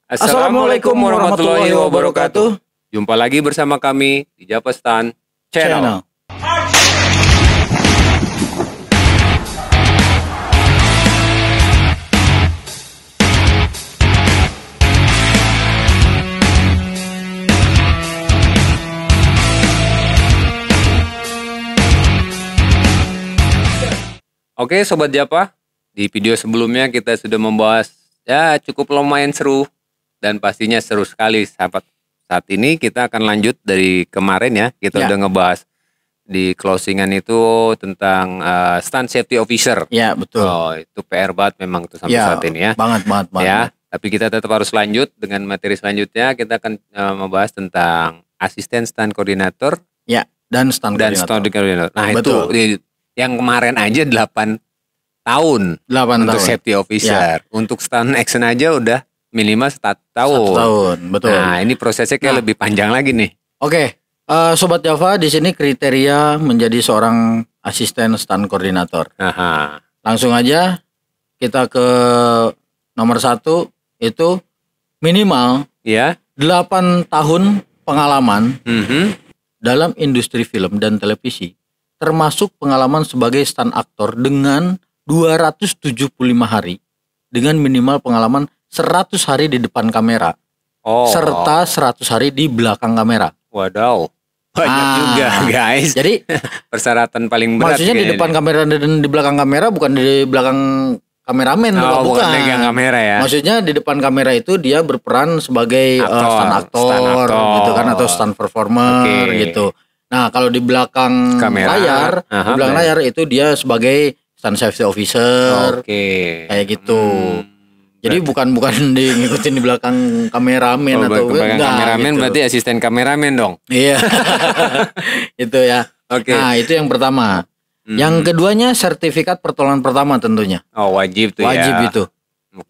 Assalamualaikum warahmatullahi wabarakatuh. Jumpa lagi bersama kami di Japastan Channel. Oke Sobat Japa, di video sebelumnya kita sudah membahas cukup lumayan seru dan pastinya seru sekali sahabat. Saat ini kita akan lanjut dari kemarin ya, kita udah ngebahas di closingan itu tentang stand safety officer. Ya betul. Oh, itu PR banget memang tuh sampai saat ini ya. Banget. Ya, tapi kita tetap harus lanjut dengan materi selanjutnya. Kita akan membahas tentang asisten stand koordinator. Ya, dan stand koordinator. Nah betul. itu yang kemarin aja 8 tahun 8 untuk tahun. safety officer. Untuk stand action aja udah minimal 1 tahun. 1 tahun, betul. Nah, ini prosesnya kayak lebih panjang lagi nih. Oke, Sobat Java, di sini kriteria menjadi seorang asisten stand koordinator. Aha. Langsung aja kita ke nomor 1, itu minimal Ya. 8 tahun pengalaman Mhm. dalam industri film dan televisi, termasuk pengalaman sebagai stand aktor dengan 275 hari, dengan minimal pengalaman 100 hari di depan kamera, serta 100 hari di belakang kamera. Wadaw. Banyak juga guys. Jadi persyaratan paling berat. maksudnya di depan kamera dan di belakang kamera, bukan di belakang kameramen, bukan pegang kamera ya. Maksudnya di depan kamera itu dia berperan sebagai stand aktor gitu kan, atau stand performer gitu. Nah, kalau di belakang layar, di belakang layar itu dia sebagai stand safety officer. Kayak gitu. Jadi bukan di ngikutin di belakang kameramen atau belakang kameramen gitu. Berarti asisten kameramen dong. Iya. Itu ya. Nah, itu yang pertama. Yang keduanya sertifikat pertolongan pertama tentunya. Oh, wajib tuh wajib ya. Itu.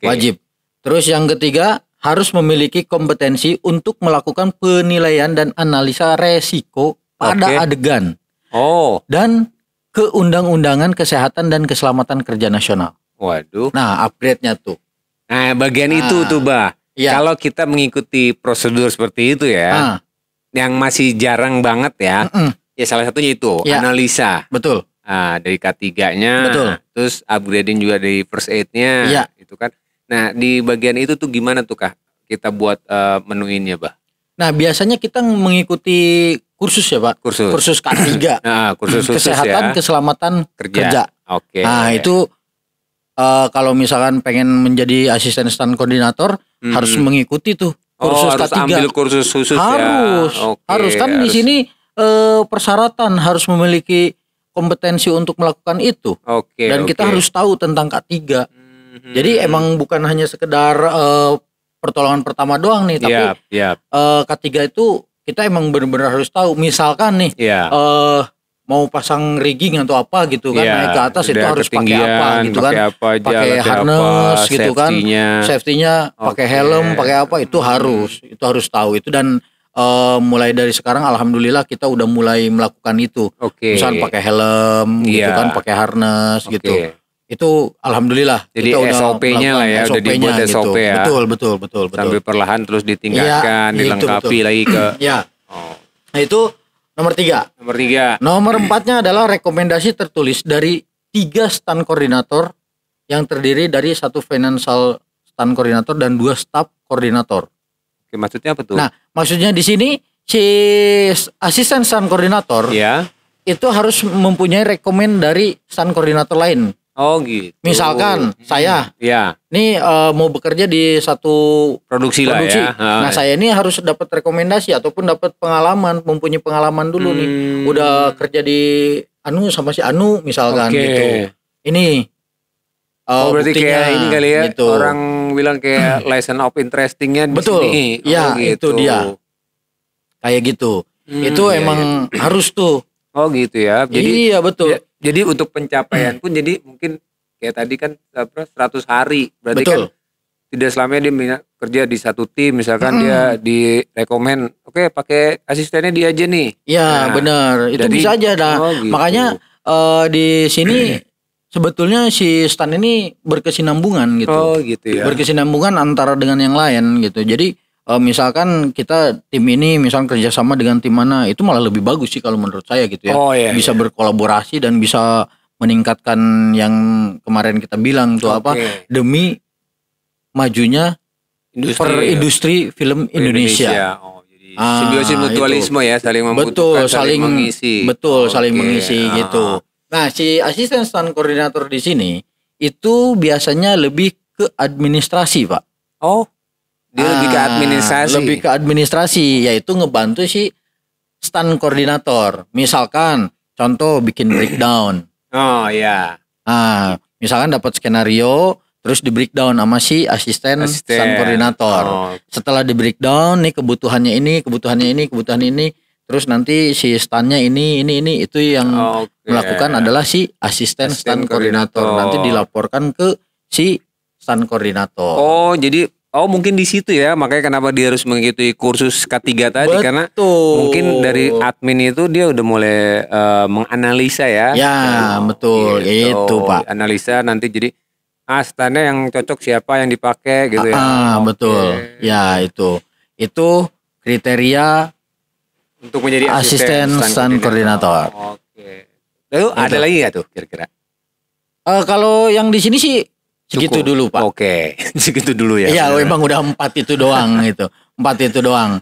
Wajib. Terus yang ketiga, harus memiliki kompetensi untuk melakukan penilaian dan analisa resiko pada adegan. Dan keundang-undangan kesehatan dan keselamatan kerja nasional. Waduh. Nah, upgrade-nya tuh. Nah, bagian itu tuh, Bah. Iya. Kalau kita mengikuti prosedur seperti itu ya, yang masih jarang banget ya, ya salah satunya itu, analisa. Betul. Nah, dari K3-nya, terus upgrading juga dari first aid-nya, itu kan. Nah, di bagian itu tuh gimana tuh, Kak? Kita buat menuinnya, Bah. Nah, biasanya kita mengikuti kursus ya, Pak. Kursus K3. Nah, kursus kesehatan, keselamatan kerja. Nah, itu kalau misalkan pengen menjadi asisten stand koordinator, harus mengikuti tuh kursus harus K3. Ambil kursus khusus harus kan di sini persyaratan harus memiliki kompetensi untuk melakukan itu. Dan kita harus tahu tentang K3. Jadi emang bukan hanya sekedar pertolongan pertama doang nih, tapi K3 itu kita emang benar-benar harus tahu. Misalkan nih mau pasang rigging atau apa gitu kan, naik ke atas itu harus pakai apa gitu kan, pakai harness gitu kan, safety-nya pakai helm, pakai apa, itu harus tahu itu. Dan mulai dari sekarang alhamdulillah kita udah mulai melakukan itu. Misalkan pakai helm gitu kan, pakai harness gitu. Itu alhamdulillah. Jadi kita udah SOP-nya lah ya, udah dibuat SOP gitu. ya. Betul. Sambil perlahan terus ditingkatkan, dilengkapi lagi ke. Nah, itu nomor 3. Nomor 4-nya adalah rekomendasi tertulis dari 3 stand koordinator yang terdiri dari 1 financial stand koordinator dan 2 staff koordinator. Maksudnya apa tuh? Nah, maksudnya di sini si asisten stand koordinator itu harus mempunyai rekomend dari stand koordinator lain. Gitu. Misalkan saya nih mau bekerja di satu produksi lah ya. Nah, saya ini harus dapat rekomendasi ataupun dapat pengalaman, mempunyai pengalaman dulu nih. Udah kerja di sama si Anu misalkan gitu. Ini berarti kayak ini kali ya, gitu. Orang bilang kayak license of interesting-nya di sini. Iya, itu dia. Kayak gitu. Itu emang harus tuh. Gitu ya. Jadi, iya, betul. Jadi untuk pencapaian pun jadi mungkin kayak tadi kan 100 hari. Berarti kan tidak selamanya dia kerja di satu tim, misalkan dia direkomend, pakai asistennya dia aja nih. Iya, benar. Itu jadi, bisa aja dah. gitu. Makanya di sini sebetulnya si Stan ini berkesinambungan gitu. Oh gitu ya. Berkesinambungan antara dengan yang lain gitu. Jadi misalkan kita tim ini misalkan kerjasama dengan tim mana, itu malah lebih bagus sih kalau menurut saya gitu ya. Oh, iya, bisa berkolaborasi dan bisa meningkatkan yang kemarin kita bilang tuh apa, demi majunya industri film Indonesia. Oh, jadi simbiosis mutualisme ya, saling membutuhkan, saling mengisi. Betul, saling mengisi gitu. Nah, si asisten stand koordinator di sini itu biasanya lebih ke administrasi, Pak. Oh, dia lebih ke administrasi. Lebih ke administrasi, yaitu ngebantu si stand koordinator. Misalkan, contoh bikin breakdown. Oh ya. Misalkan dapat skenario, terus di breakdown sama si asisten stand koordinator. Setelah di breakdown, nih kebutuhannya ini. Terus nanti si standnya ini itu yang melakukan adalah si asisten stand koordinator. Nanti dilaporkan ke si stand koordinator. Oh, jadi mungkin di situ ya, makanya kenapa dia harus mengikuti kursus K3 tadi. Betul. Karena mungkin dari admin itu dia udah mulai menganalisa ya. Ya, betul. Itu, Pak. Analisa nanti jadi standnya yang cocok siapa yang dipakai gitu ya. Betul. Ya, itu. Itu kriteria untuk menjadi asisten stand koordinator. Oke. Lalu ada lagi nggak tuh kira-kira? Kalau yang di sini sih segitu dulu, Pak. Oke, segitu dulu ya. Iya, emang udah 4 itu doang gitu. 4 itu doang.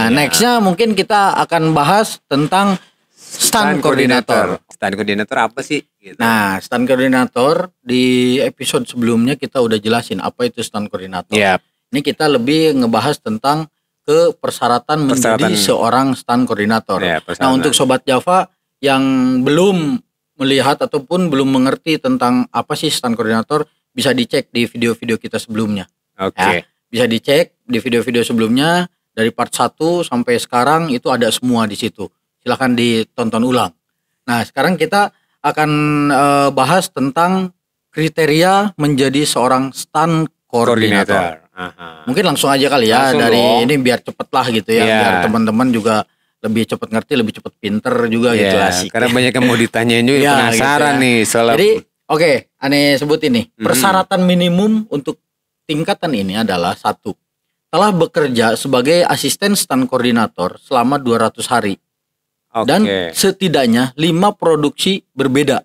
Nextnya mungkin kita akan bahas tentang stand koordinator. Stand koordinator apa sih? Gitu. Nah, stand koordinator di episode sebelumnya kita udah jelasin apa itu stand koordinator. Ini kita lebih ngebahas tentang persyaratan menjadi seorang stand koordinator. Nah, untuk Sobat Java yang belum melihat ataupun belum mengerti tentang apa sih stand koordinator, bisa dicek di video-video kita sebelumnya. Ya, bisa dicek di video-video sebelumnya dari part 1 sampai sekarang itu ada semua di situ. Silahkan ditonton ulang. Nah, sekarang kita akan bahas tentang kriteria menjadi seorang stand koordinator. Mungkin langsung aja kali ya, ini biar cepet lah gitu ya, biar teman-teman juga lebih cepet ngerti, lebih cepet pinter juga gitu, asik. Karena banyak yang mau ditanyain juga, penasaran gitu nih soal. Jadi aneh sebut ini persyaratan minimum untuk tingkatan ini adalah 1, telah bekerja sebagai asisten stand koordinator selama 200 hari dan setidaknya 5 produksi berbeda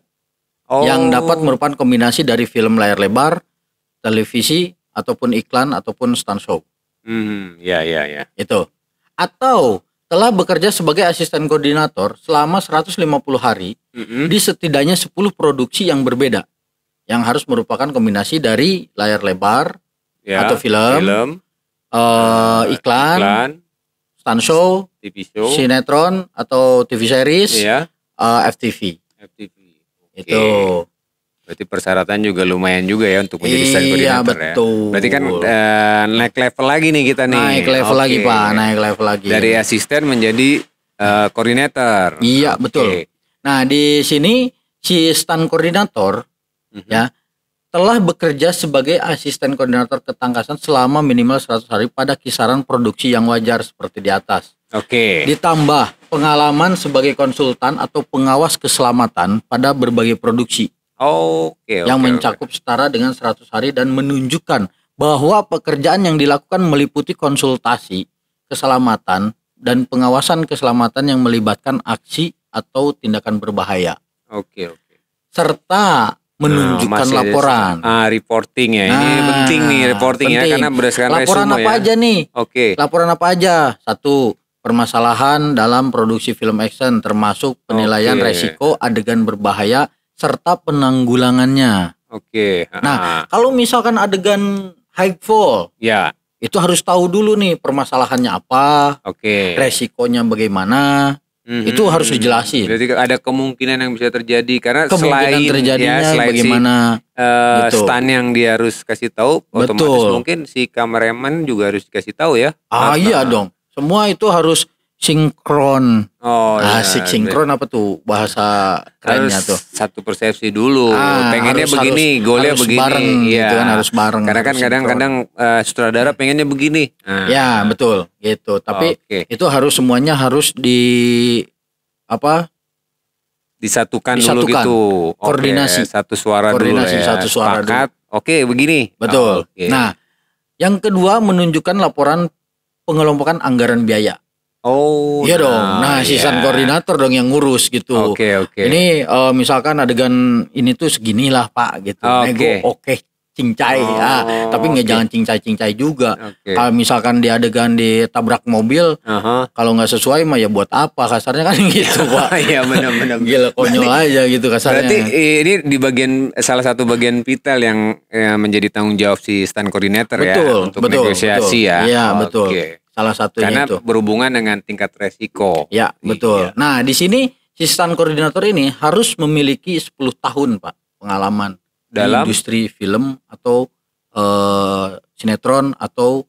yang dapat merupakan kombinasi dari film layar lebar, televisi, ataupun iklan ataupun stand show. Itu. Atau telah bekerja sebagai asisten koordinator selama 150 hari di setidaknya 10 produksi yang berbeda yang harus merupakan kombinasi dari layar lebar atau film, iklan, stand show, TV show, sinetron atau TV series, FTV. Itu. Berarti persyaratan juga lumayan juga ya untuk menjadi stand koordinator ya. Berarti kan naik level lagi nih kita nih. Naik level lagi, Pak, naik level lagi. Dari asisten menjadi koordinator. Iya, betul. Nah, di sini si stand koordinator ya telah bekerja sebagai asisten koordinator ketangkasan selama minimal 100 hari pada kisaran produksi yang wajar seperti di atas. Ditambah pengalaman sebagai konsultan atau pengawas keselamatan pada berbagai produksi. Yang mencakup setara dengan 100 hari dan menunjukkan bahwa pekerjaan yang dilakukan meliputi konsultasi, keselamatan, dan pengawasan keselamatan yang melibatkan aksi atau tindakan berbahaya. Serta menunjukkan laporan. Reporting ya. Ini penting nih reporting ya, karena berdasarkan laporan resume apa aja nih? Laporan apa aja? 1, permasalahan dalam produksi film action termasuk penilaian resiko adegan berbahaya serta penanggulangannya. Nah, kalau misalkan adegan high fall, itu harus tahu dulu nih permasalahannya apa, resikonya bagaimana, itu harus dijelasin. Berarti ada kemungkinan yang bisa terjadi karena kemungkinan terjadinya bagaimana, stand yang dia harus kasih tahu, otomatis mungkin si kameramen juga harus dikasih tahu ya. Iya dong, semua itu harus sinkron. Asik, sinkron apa tuh bahasa kerennya tuh? Satu persepsi dulu. Pengennya begini, golnya begini. Bareng, gitu kan, harus bareng. Karena kan kadang-kadang sutradara pengennya begini. Ya, betul gitu. Tapi itu harus semuanya harus disatukan dulu gitu. Koordinasi. Satu suara koordinasi dulu ya. satu suara Sepakat. dulu. Oke, begini. Betul. Nah, yang kedua menunjukkan laporan pengelompokan anggaran biaya. Oh, iya dong. Nah, asisten koordinator dong yang ngurus gitu. Oke. Ini misalkan adegan ini tuh seginilah Pak gitu. Nego cincai tapi nggak jangan cincai juga. Kalau misalkan di adegan ditabrak mobil, kalau nggak sesuai mah ya buat apa, kasarnya kan gitu Pak. Iya benar-benar. Gila konyol aja gitu kasarnya. Berarti ini di salah satu bagian vital yang menjadi tanggung jawab si stand coordinator untuk negosiasi ya. Iya betul. Salah satunya karena itu. Berhubungan dengan tingkat resiko. Ya betul. Iya. Nah di sini si stand koordinator ini harus memiliki 10 tahun Pak pengalaman dalam industri film atau sinetron atau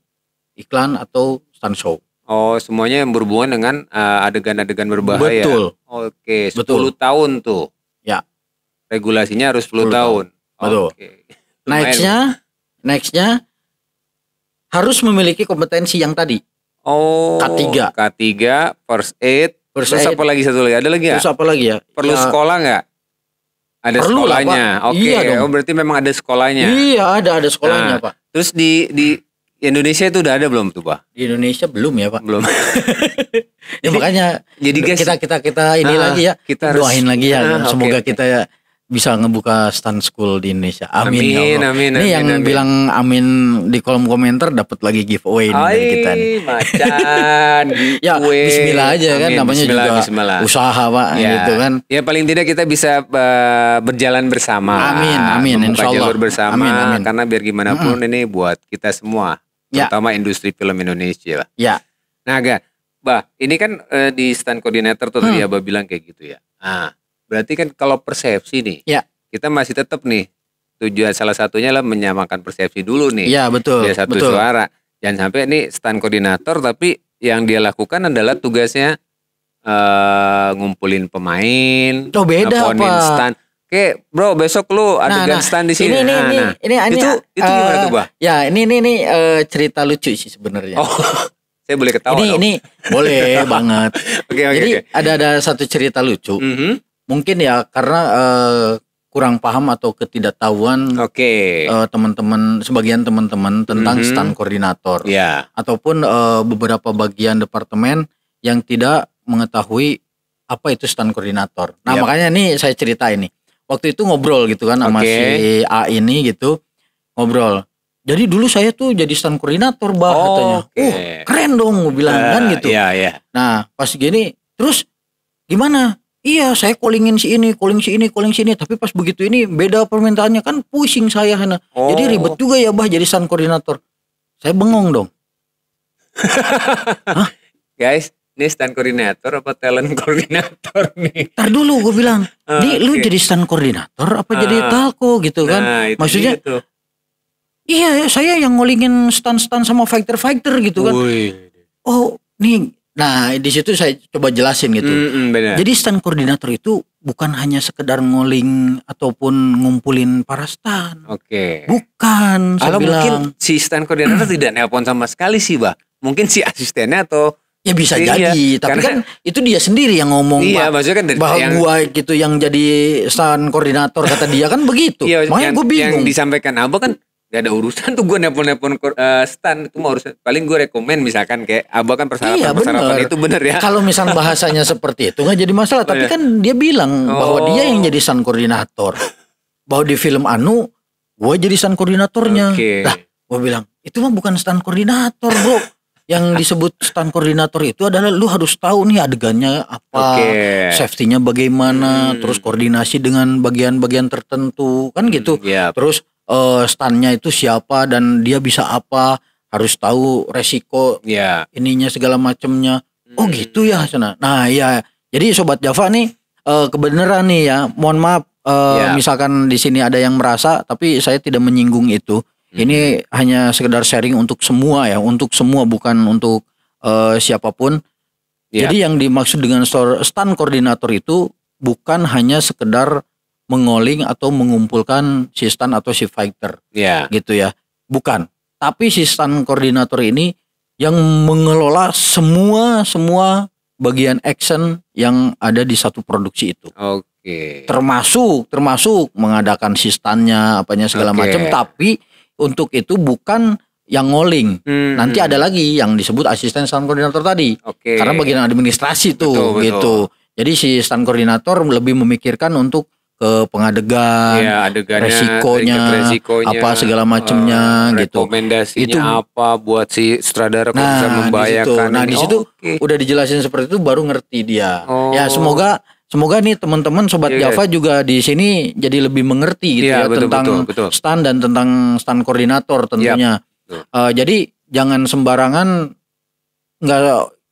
iklan atau stunt show. Oh, semuanya yang berhubungan dengan adegan-adegan berbahaya. Betul. Oke, 10 tahun tuh. Ya. Regulasinya harus 10 tahun. Betul. Nextnya harus memiliki kompetensi yang tadi. Oh, K3, first aid. Terus apa lagi satu lagi? Ada lagi ya? Terus apa lagi ya? Perlu sekolah nggak? Ada sekolahnya. Oke. Iya oh, berarti memang ada sekolahnya. Iya, ada sekolahnya, Pak. Terus di Indonesia itu udah ada belum tuh, Pak? Di Indonesia belum ya, Pak. Belum. Ya makanya jadi guys, kita ini lagi ya. Kita doain lagi ya. Semoga kita bisa ngebuka stand school di Indonesia. Amin. Ini yang bilang amin di kolom komentar dapat lagi giveaway dari kita nih. Macan. Ya bismillah aja kan, namanya juga usaha Pak gitu kan. Ya paling tidak kita bisa berjalan bersama. Amin. Membuka jalur bersama. Karena biar gimana pun ini buat kita semua. Terutama industri film Indonesia lah. Ya. Nah ini kan di stand coordinator tuh tadi Abah bilang kayak gitu ya. Berarti kan kalau persepsi nih, kita masih tetap nih tujuan salah satunya lah menyamakan persepsi dulu nih. Iya betul. Biar satu suara. Jangan sampai nih stand koordinator tapi yang dia lakukan adalah tugasnya ngumpulin pemain. Oh beda apa? Stand. Oke, bro besok lu adegan stand di sini. Ini itu gimana tuh, Bah? Ya ini cerita lucu sih sebenarnya. Oh, saya boleh ketawa dong? Ini boleh banget. Jadi ada satu cerita lucu. Mungkin ya karena kurang paham atau ketidaktahuan sebagian teman-teman tentang stand koordinator, ataupun beberapa bagian departemen yang tidak mengetahui apa itu stand koordinator. Nah makanya nih saya cerita ini. Waktu itu ngobrol gitu kan sama si A ini gitu, ngobrol. Jadi dulu saya tuh jadi stand koordinator katanya. Keren dong gue bilang kan gitu. Nah pas gini terus gimana? Iya saya callingin si ini, calling si ini. Tapi pas begitu ini beda permintaannya kan pusing saya. Jadi ribet juga ya Bah jadi stand koordinator. Saya bengong dong. Hah? Guys, ini stand koordinator apa talent koordinator nih? Ntar dulu gue bilang, nih lu jadi stand koordinator apa jadi talko gitu kan? Nah, maksudnya gitu. Iya saya yang ngolingin stand-stand sama fighter gitu kan. Oh nih. Nah di situ saya coba jelasin gitu. Jadi stand koordinator itu bukan hanya sekedar ngoling ataupun ngumpulin para stand. Bukan. Kalau mungkin si stand koordinator tidak nelpon sama sekali sih Bah. Mungkin si asistennya atau ya bisa jadi. Tapi kan itu dia sendiri yang ngomong. Iya maksudnya kan bahwa gua gitu yang jadi stand koordinator kata dia kan begitu. Makanya gue bingung. Yang disampaikan Abah kan gak ada urusan tuh gue nelpon stand itu mau urusan paling gue rekomen misalkan kayak Abah kan persyaratan itu bener ya. Kalau misal bahasanya seperti itu nggak jadi masalah. Tapi kan dia bilang bahwa dia yang jadi stand koordinator. Bahwa di film Anu gue jadi stand koordinatornya. Lah gue bilang itu mah bukan stand koordinator bro. Yang disebut stand koordinator itu adalah lu harus tahu nih adegannya apa, safety-nya bagaimana, terus koordinasi dengan bagian-bagian tertentu kan gitu. Terus standnya itu siapa dan dia bisa apa, harus tahu resiko ininya segala macamnya. Oh gitu ya sana. Nah ya jadi sobat Java nih kebenaran nih ya, mohon maaf misalkan di sini ada yang merasa tapi saya tidak menyinggung itu. Ini hanya sekedar sharing untuk semua ya, untuk semua bukan untuk siapapun. Jadi yang dimaksud dengan stand koordinator itu bukan hanya sekedar mengoling atau mengumpulkan si stand atau si fighter gitu ya, bukan. Tapi si stand koordinator ini yang mengelola semua bagian action yang ada di satu produksi itu. Termasuk mengadakan sistannya, apanya segala macam. Tapi untuk itu bukan yang ngoling. Nanti ada lagi yang disebut asisten stand koordinator tadi. Karena bagian administrasi tuh, gitu. Jadi si stand koordinator lebih memikirkan untuk ke pengadegan, resikonya, apa segala macamnya, gitu. Rekomendasinya itu, apa buat si sutradara kok bisa membahayakan. Nah di situ udah dijelasin seperti itu baru ngerti dia. Ya semoga nih teman-teman sobat Java juga di sini jadi lebih mengerti gitu tentang stand dan tentang stand koordinator tentunya. Jadi jangan sembarangan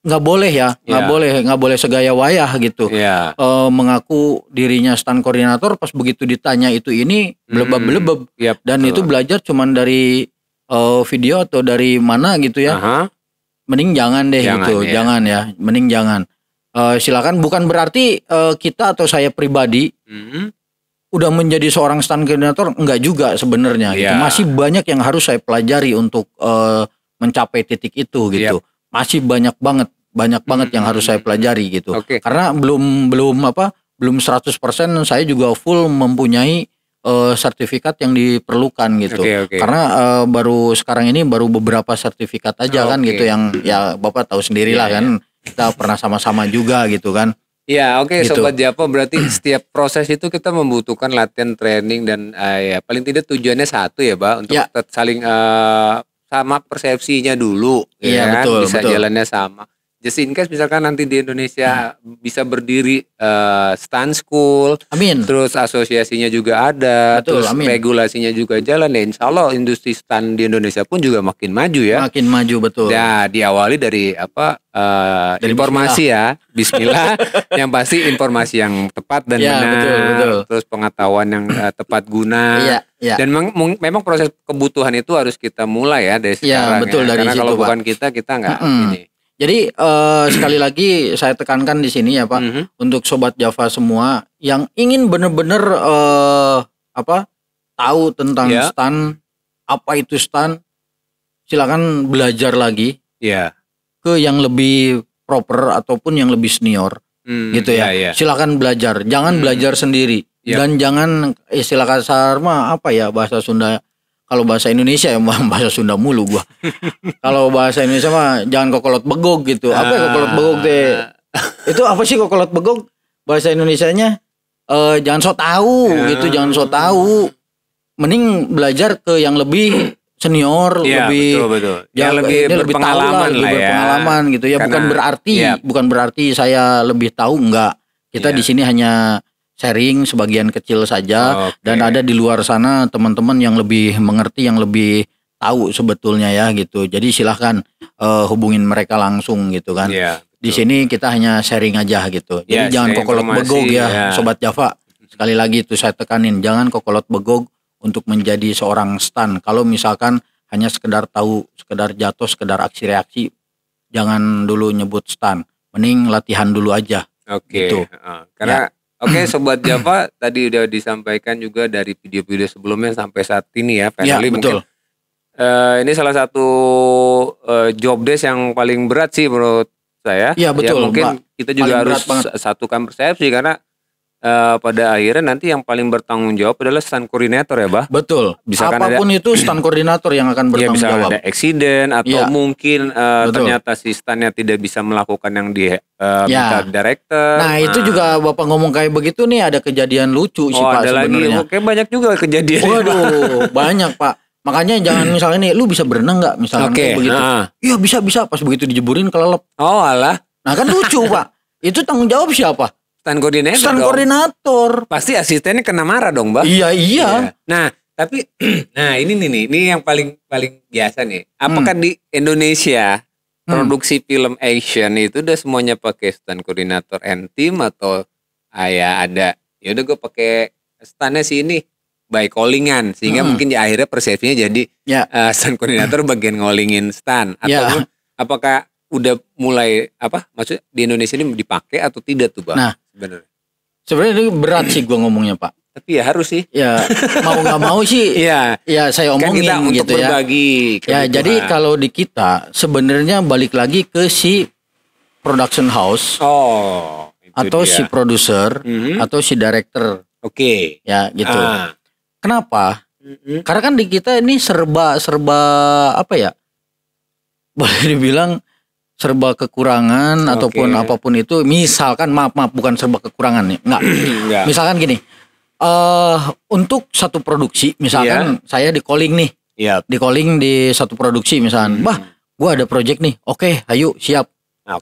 nggak boleh ya, nggak boleh segaya wayah gitu. Mengaku dirinya stand koordinator pas begitu ditanya itu ini blebeb dan itu belajar cuman dari video atau dari mana gitu ya. Mending jangan deh gitu, jangan ya, mending jangan. Silakan, bukan berarti kita atau saya pribadi udah menjadi seorang stand koordinator, enggak juga sebenarnya gitu. Masih banyak yang harus saya pelajari untuk mencapai titik itu gitu. Masih banyak banget yang harus saya pelajari gitu. Karena belum 100% saya juga full mempunyai sertifikat yang diperlukan gitu. Karena baru sekarang ini baru beberapa sertifikat aja kan gitu yang ya Bapak tahu sendirilah kan. Kita pernah sama-sama juga gitu kan. Ya gitu. Sobat Java, berarti setiap proses itu kita membutuhkan latihan, training dan ya paling tidak tujuannya satu ya Pak, untuk saling sama persepsinya dulu, betul, bisa jalannya sama. Just in case misalkan nanti di Indonesia bisa berdiri stand school, terus asosiasinya juga ada, terus regulasinya juga jalan, ya insya Allah industri stand di Indonesia pun juga makin maju ya. Makin maju, betul. Ya diawali dari dari informasi Bismillah. Yang pasti informasi yang tepat dan benar, betul. Terus pengetahuan yang tepat guna. Dan memang proses kebutuhan itu harus kita mulai ya dari sekarang. Betul, dari karena situ, kalau Pak. bukan kita nggak ini. Jadi sekali lagi saya tekankan di sini ya Pak, untuk sobat Java semua yang ingin benar-benar tahu tentang stand, apa itu stand, silakan belajar lagi ke yang lebih proper ataupun yang lebih senior, gitu ya. Silakan belajar, jangan belajar sendiri dan jangan istilah kasar bahasa Sunda. Kalau bahasa Indonesia ya bahasa Sunda mulu gua. Kalau bahasa Indonesia mah jangan kokolot begog gitu. Apa ya kokolot begog deh? Itu apa sih kokolot begog? Bahasa Indonesianya jangan sok tahu gitu, jangan sok tahu. Mending belajar ke yang lebih senior, betul. Yang lebih berpengalaman lah ya. Berpengalaman gitu ya. Karena, bukan berarti saya lebih tahu, enggak. Kita di sini hanya sharing sebagian kecil saja, dan ada di luar sana teman-teman yang lebih mengerti, yang lebih tahu sebetulnya ya gitu. Jadi silahkan hubungin mereka langsung gitu kan. Di sini kita hanya sharing aja gitu. Jadi jangan kokolot begog ya sobat Java. Sekali lagi itu saya tekanin, jangan kokolot begog untuk menjadi seorang stand. Kalau misalkan hanya sekedar tahu, sekedar jatuh, sekedar aksi reaksi, jangan dulu nyebut stand. Mending latihan dulu aja. Gitu. Karena Sobat Java, tadi udah disampaikan juga dari video-video sebelumnya sampai saat ini ya, finally mungkin ini salah satu job desk yang paling berat sih menurut saya. Iya betul. Mungkin kita juga harus satukan persepsi, karena pada akhirnya nanti yang paling bertanggung jawab adalah stand koordinator ya, Bah. Betul. Apapun itu stand koordinator yang akan bertanggung jawab. Ada eksiden atau mungkin ternyata si standnya tidak bisa melakukan yang minta director. Nah itu juga Bapak ngomong kayak begitu nih, ada kejadian lucu sih Pak sebenarnya. Oke, banyak juga kejadian. Waduh, banyak Pak. Makanya jangan misalnya nih, lu bisa berenang nggak misalnya kayak begitu. Iya bisa. Pas begitu dijeburin kelelep. Oh alah. Nah kan lucu Pak. Itu tanggung jawab siapa? Stand koordinator. Stand koordinator. Pasti asistennya kena marah dong, Mbak. Iya. Nah, tapi ini yang paling biasa nih. Apakah di Indonesia produksi film action itu udah semuanya pakai stand koordinator and team, atau ada ya udah gue pakai standnya sini by callingan, sehingga mungkin di akhirnya persepsinya jadi stand koordinator bagian ngolingin stand, atau apakah udah mulai maksudnya di Indonesia ini dipakai atau tidak tuh, Bang? Nah, sebenarnya ini berat sih gue ngomongnya Pak. Tapi ya harus sih. Ya mau nggak mau sih. Ya saya omongin kan kita gitu ya. Berbagi. Ya jadi kalau di kita sebenarnya balik lagi ke si production house. atau dia. Si produser atau si director. Oke. Ya gitu. Kenapa? Karena kan di kita ini serba apa ya? Boleh dibilang serba kekurangan ataupun apapun itu. Misalkan maaf bukan serba kekurangan nih. Enggak. Misalkan gini. Untuk satu produksi misalkan saya di calling nih. Di calling di satu produksi misalkan. Gua ada project nih. Oke, ayo siap.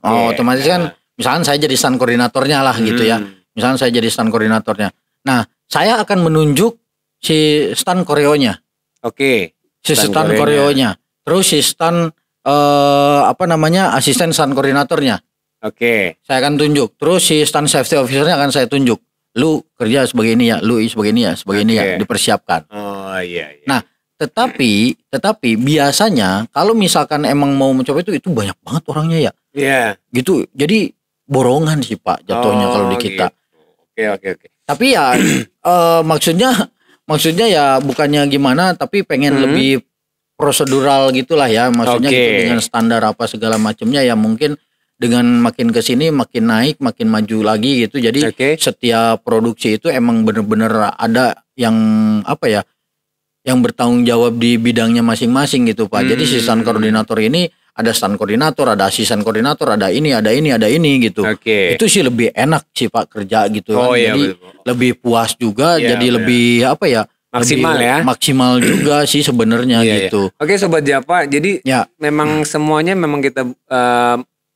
Otomatis kan misalkan saya jadi stand koordinatornya lah gitu ya. Misalkan saya jadi stand koordinatornya. Nah, saya akan menunjuk si stand koreonya. Si stand koreonya. Terus si stand asisten stand koordinatornya. Saya akan tunjuk. Terus si stand safety officernya akan saya tunjuk. Lu kerja sebagai ini ya, lu sebagai ini ya, dipersiapkan. Nah, tetapi biasanya kalau misalkan emang mau mencoba itu banyak banget orangnya ya. Gitu. Jadi borongan sih Pak jatuhnya kalau di kita. Oke. Tapi ya maksudnya ya bukannya gimana, tapi pengen lebih prosedural gitulah ya, maksudnya gitu, dengan standar apa segala macamnya ya, mungkin dengan makin kesini makin naik makin maju lagi gitu. Jadi setiap produksi itu emang bener-bener ada yang yang bertanggung jawab di bidangnya masing-masing gitu Pak. Jadi si stand koordinator ini ada stand koordinator, ada asisten koordinator, ada ini gitu. Itu sih lebih enak sih Pak kerja gitu kan. Jadi lebih puas juga, jadi lebih maksimal lebih ya. Maksimal juga sih sebenarnya gitu. Oke Sobat Japa, jadi memang semuanya memang kita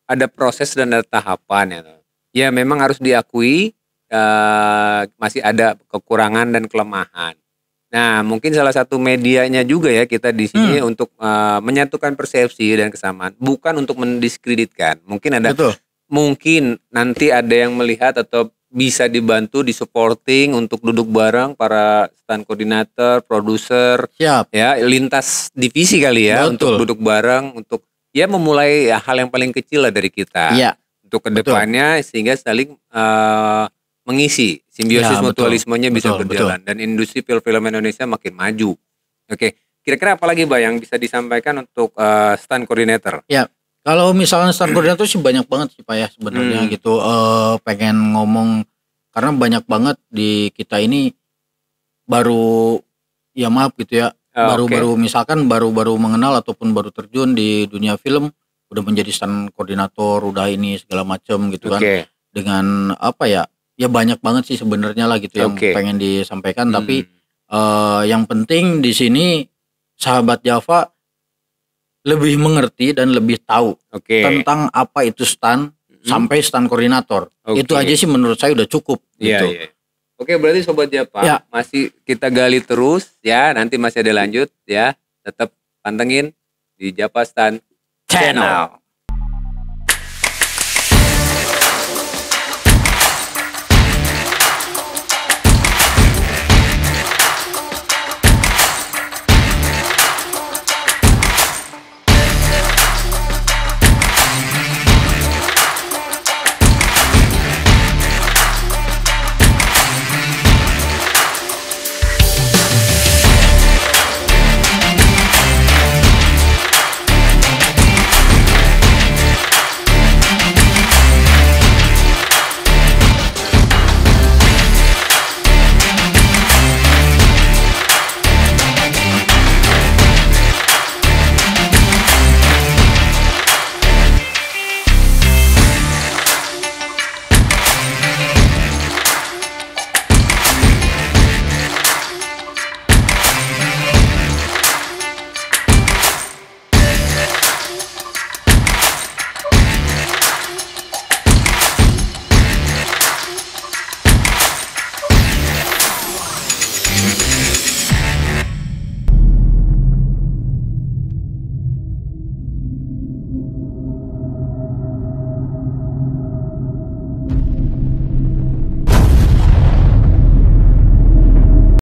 ada proses dan ada tahapan ya. Ya memang harus diakui masih ada kekurangan dan kelemahan. Nah, mungkin salah satu medianya juga ya kita di sini untuk menyatukan persepsi dan kesamaan, bukan untuk mendiskreditkan. Mungkin nanti ada yang melihat atau bisa dibantu di supporting untuk duduk bareng para stand koordinator, produser, ya lintas divisi kali ya. Untuk duduk bareng untuk ya memulai hal yang paling kecil lah dari kita. Untuk kedepannya sehingga saling mengisi simbiosis mutualismenya bisa berjalan dan industri film Indonesia makin maju. Kira-kira apa lagi Mbak yang bisa disampaikan untuk stand coordinator? Ya, kalau misalnya stand coordinator sih banyak banget sih Pak ya sebenarnya gitu. Pengen ngomong karena banyak banget di kita ini baru ya maaf gitu ya, baru misalkan baru mengenal ataupun baru terjun di dunia film, udah menjadi stand koordinator, udah ini segala macam gitu kan. Dengan ya banyak banget sih sebenarnya lah gitu yang pengen disampaikan. Tapi yang penting di sini sahabat Java lebih mengerti dan lebih tahu tentang apa itu stand sampai stand koordinator. Itu aja sih menurut saya udah cukup gitu. Oke, berarti Sobat Japa masih kita gali terus ya, nanti masih ada lanjut ya. Tetap pantengin di Japa Stand Channel.